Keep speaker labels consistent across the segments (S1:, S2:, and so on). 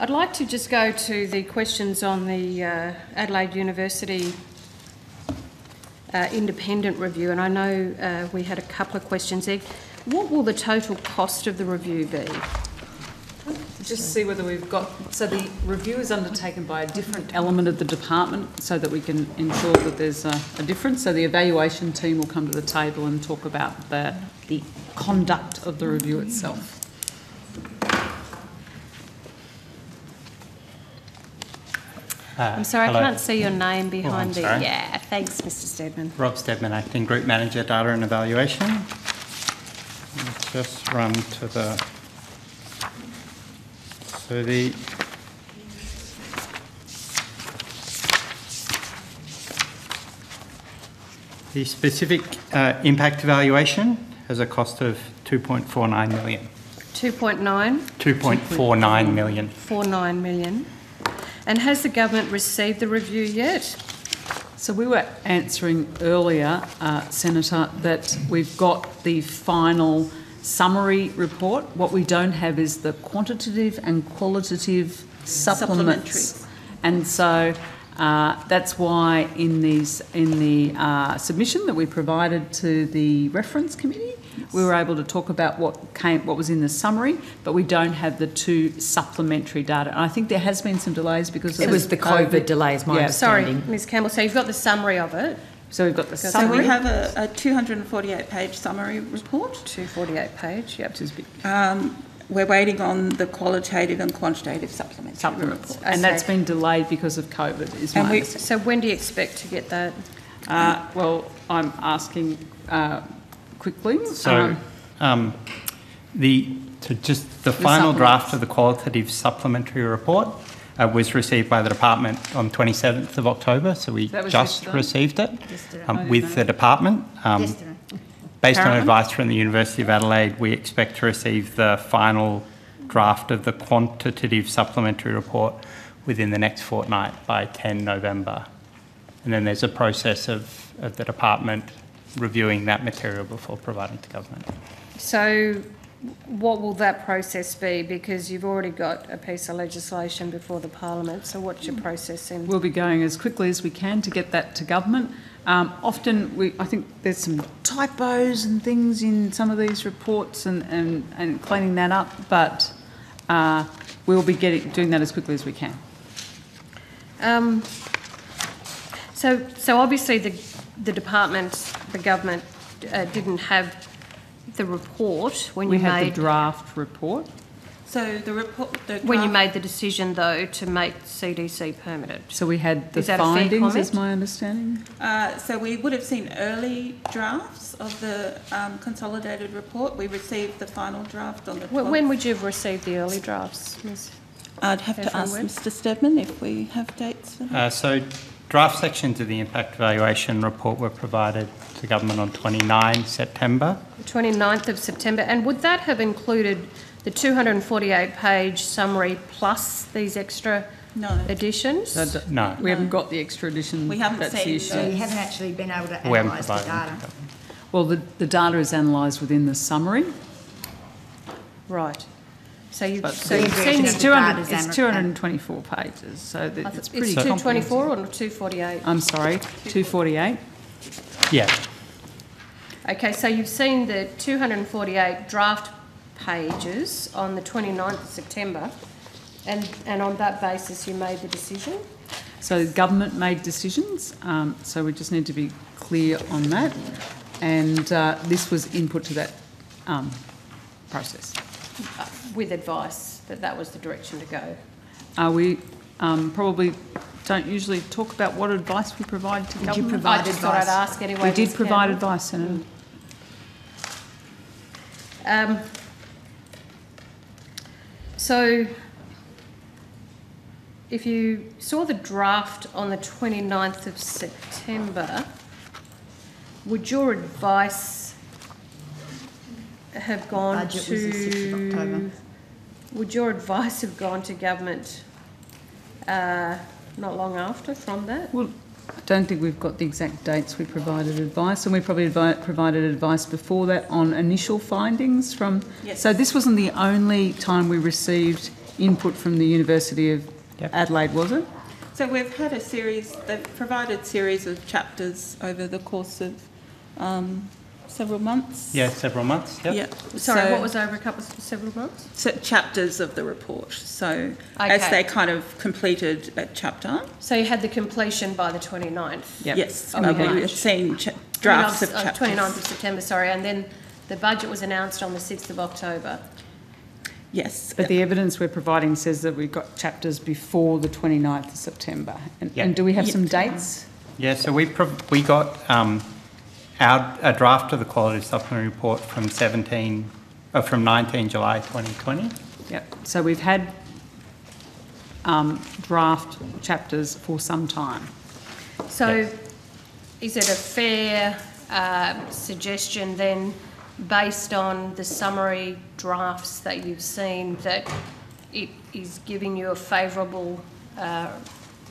S1: I'd like to just go to the questions on the Adelaide University independent review, and I know we had a couple of questions there. What will the total cost of the review be?
S2: Just see whether we've got... So the review is undertaken by a different element of the department so that we can ensure that there's a difference. So the evaluation team will come to the table and talk about the conduct of the review itself.
S1: I'm sorry,
S3: hello.
S1: I can't see your name behind the...
S3: sorry.
S1: Yeah, thanks, Mr Steadman.
S3: Rob Steadman, Acting Group Manager, Data and Evaluation. Let's just run to the... So the specific impact evaluation has a cost of $2.49 million.
S1: 2.9?
S3: 2.49 million.
S1: 49 million. And has the government received the review yet?
S2: So we were answering earlier, Senator, that we've got the final summary report. What we don't have is the quantitative and qualitative supplements. And so that's why in the submission that we provided to the reference committee, we were able to talk about what was in the summary, but we don't have the two supplementary data. And I think there has been some delays because of
S4: it was the COVID delays, my understanding.
S1: Sorry, Ms Campbell, so you've got the summary of it.
S2: So we've got the summary.
S5: So we have a 248-page summary report.
S1: 248-page, yep.
S2: Which is big.
S5: We're waiting on the qualitative and quantitative supplementary reports.
S2: Okay. And that's been delayed because of COVID, is my understanding.
S1: So when do you expect to get that?
S2: Well, I'm asking quickly.
S3: So the final draft of the qualitative supplementary report was received by the department on 27th of October, so we just received it with the department. Based on advice from the University of Adelaide, we expect to receive the final draft of the quantitative supplementary report within the next fortnight by 10 November. And then there's a process of the department reviewing that material before providing to government.
S1: So what will that process be? Because you've already got a piece of legislation before the Parliament, so what's your process then?
S2: We'll be going as quickly as we can to get that to government. Often I think there's some typos and things in some of these reports and cleaning that up, but we'll be doing that as quickly as we can.
S1: So obviously the department, the government didn't have the report when you
S2: had the draft report.
S5: So the report...
S1: when you made the decision, though, to make CDC permitted.
S2: So we had the findings, is my understanding?
S5: So we would have seen early drafts of the consolidated report. We received the final draft on the 12th.
S1: When would you have received the early drafts, Ms?
S5: I'd have to ask Mr Steadman if we have dates for that.
S3: So draft sections of the impact evaluation report were provided to government on 29 September. 29th
S1: of September. And would that have included the 248-page summary plus these extra additions?
S3: No.
S2: We haven't got the extra additions.
S5: We haven't seen
S4: So you haven't actually been able to
S3: We haven't
S4: analyse the
S3: provided
S4: data.
S2: Well, the data is analysed within the summary.
S1: Right. So you've
S2: But
S1: seen
S2: it's 224 pages, so it's pretty
S1: It's 224 or 248?
S2: I'm sorry, 248.
S3: Yeah.
S1: Okay, so you've seen the 248 draft pages on the 29th of September, and on that basis you made the decision?
S2: So the government made decisions, so we just need to be clear on that, and this was input to that process.
S1: With advice that was the direction to go?
S2: We probably don't usually talk about what advice we provide to government.
S4: Did you provide
S1: I just
S4: advice?
S1: thought I'd ask anyway.
S2: We did provide advice, Senator.
S1: So if you saw the draft on the 29th of September, would your advice have gone
S4: Budget was the 6th of October.
S1: Would your advice have gone to government not long after from that?
S2: Well, I don't think we've got the exact dates we provided advice, and we probably provided advice before that on initial findings from...
S5: Yes.
S2: So this wasn't the only time we received input from the University of Adelaide, was it?
S5: So we've had they've provided series of chapters over the course of several months.
S3: Yeah, several months. Yep.
S5: Yeah.
S1: Sorry,
S5: So-
S1: what was over several months?
S5: So chapters of the report. So as they kind of completed a chapter.
S1: So you had the completion by the 29th?
S2: Yep.
S5: Yes.
S1: Okay.
S5: We've seen drafts of
S1: 29th
S5: chapters.
S1: 29th of September, sorry, and then the budget was announced on the 6th of October.
S5: Yes.
S2: But the evidence we're providing says that we've got chapters before the 29th of September. And do we have some dates?
S3: Yeah, so we got a draft of the quality supplementary report from 19 July 2020.
S2: Yep. So we've had draft chapters for some time.
S1: So is it a fair suggestion then, based on the summary drafts that you've seen, that it is giving you a favourable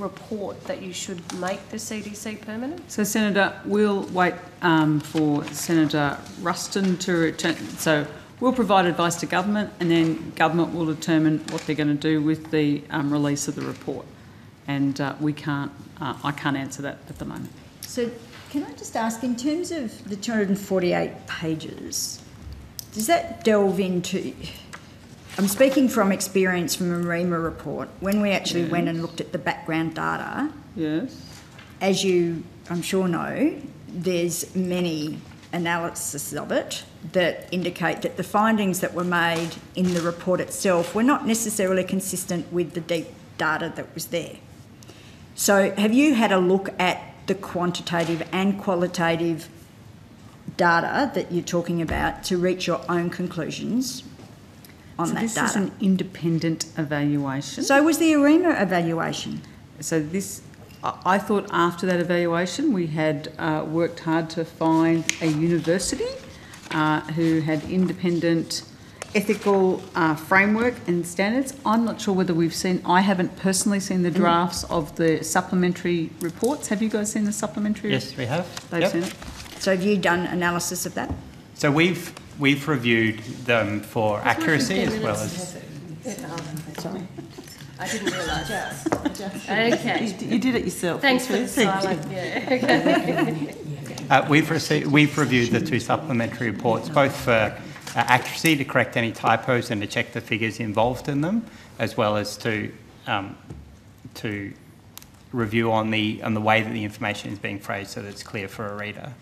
S1: report that you should make the CDC permanent?
S2: So, Senator, we'll wait for Senator Ruston to return. So we'll provide advice to government, and then government will determine what they're going to do with the release of the report. And I can't answer that at the moment.
S4: So can I just ask, in terms of the 248 pages, does that delve into... I'm speaking from experience from a REMA report. When we actually went and looked at the background data, as you, I'm sure, know, there's many analysis of it that indicate that the findings that were made in the report itself were not necessarily consistent with the deep data that was there. So have you had a look at the quantitative and qualitative data that you're talking about to reach your own conclusions on that
S2: this
S4: data?
S2: This is an independent evaluation.
S4: So was the AREMA evaluation?
S2: So I thought after that evaluation we had worked hard to find a university who had independent ethical framework and standards. I'm not sure whether I haven't personally seen the drafts of the supplementary reports. Have you guys seen the supplementary?
S3: Yes, we have.
S2: They've seen it?
S4: So have you done analysis of that?
S3: So we've reviewed them for accuracy as well as...
S4: Sorry.
S1: I didn't realise. Okay.
S2: You did it yourself.
S1: Thanks for the silence. Yeah.
S3: We've reviewed the two supplementary reports, both for accuracy, to correct any typos and to check the figures involved in them, as well as to review on the way that the information is being phrased so that it's clear for a reader.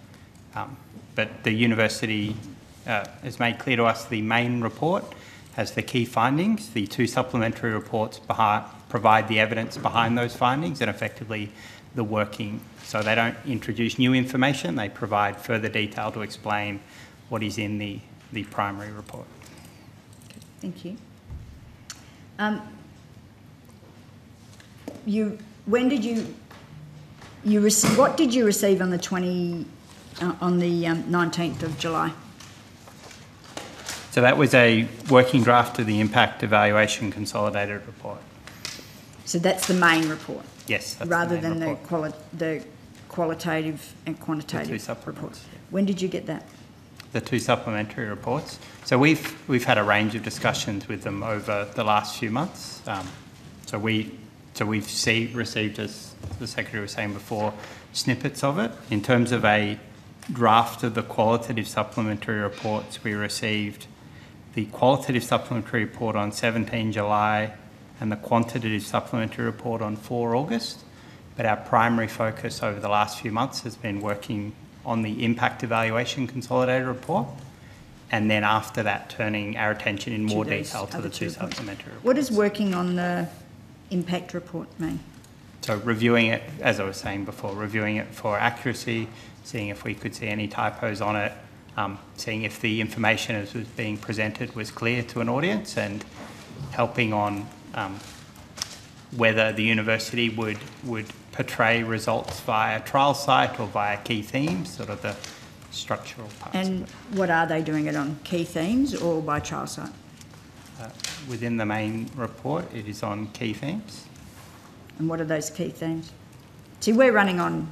S3: But the university has made clear to us the main report has the key findings. The two supplementary reports provide the evidence behind those findings and effectively the working. So they don't introduce new information, they provide further detail to explain what is in the primary report.
S4: Thank you. What did you receive on the 19th of July?
S3: So that was a working draft of the impact evaluation consolidated report.
S4: So that's the main report?
S3: Yes, that's
S4: rather
S3: the main
S4: than
S3: report.
S4: the qualitative and quantitative
S3: The two supplements,
S4: reports.
S3: yeah.
S4: When did you get that?
S3: The two supplementary reports. So we've had a range of discussions with them over the last few months. So we've received, as the Secretary was saying before, snippets of it. In terms of a draft of the qualitative supplementary reports, we received the qualitative supplementary report on 17 July and the quantitative supplementary report on 4 August. But our primary focus over the last few months has been working on the impact evaluation consolidated report, and then after that turning our attention in more detail to the two supplementary reports.
S4: What does working on the impact report mean?
S3: So reviewing it, as I was saying before, reviewing it for accuracy, seeing if we could see any typos on it, seeing if the information as was being presented was clear to an audience, and helping on whether the university would portray results via trial site or via key themes, sort of the structural parts.
S4: And what are they doing it on? Key themes or by trial site?
S3: Within the main report, it is on key themes.
S4: And what are those key themes? See, we're running on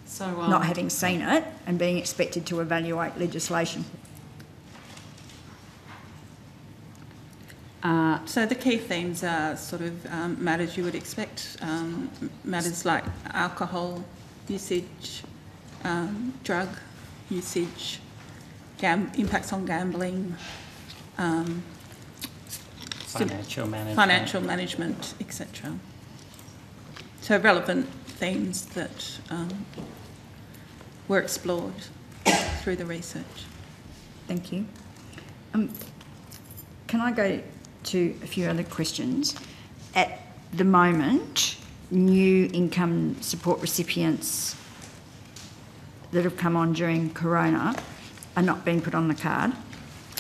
S2: So,
S4: not having seen it and being expected to evaluate legislation.
S5: So the key themes are sort of matters you would expect, matters like alcohol usage, drug usage, impacts on gambling, financial management, etc. So relevant themes that were explored through the research.
S4: Thank you. Can I go to a few other questions? At the moment, new income support recipients that have come on during Corona are not being put on the card.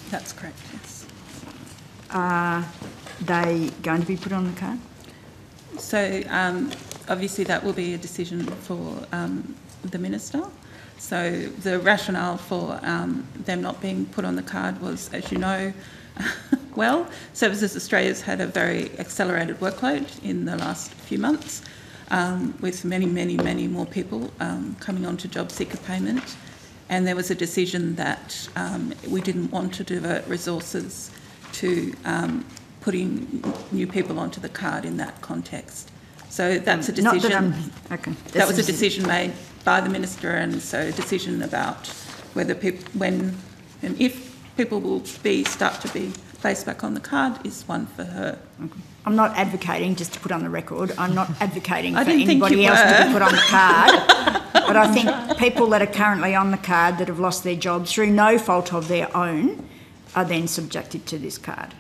S5: That's correct, yes.
S4: Are they going to be put on the card?
S5: So obviously that will be a decision for the Minister. So the rationale for them not being put on the card was, as you know, well, Services Australia's had a very accelerated workload in the last few months, with many more people coming on to job seeker payment. And there was a decision that we didn't want to divert resources to putting new people onto the card in that context. So that's a decision. That was a decision made by the Minister, and so a decision about whether when and if people will start to be placed back on the card is one for her.
S4: Okay. I'm not advocating, just to put on the record, I'm not advocating for anybody else to be put on the card. But I think people that are currently on the card that have lost their jobs through no fault of their own are then subjected to this card.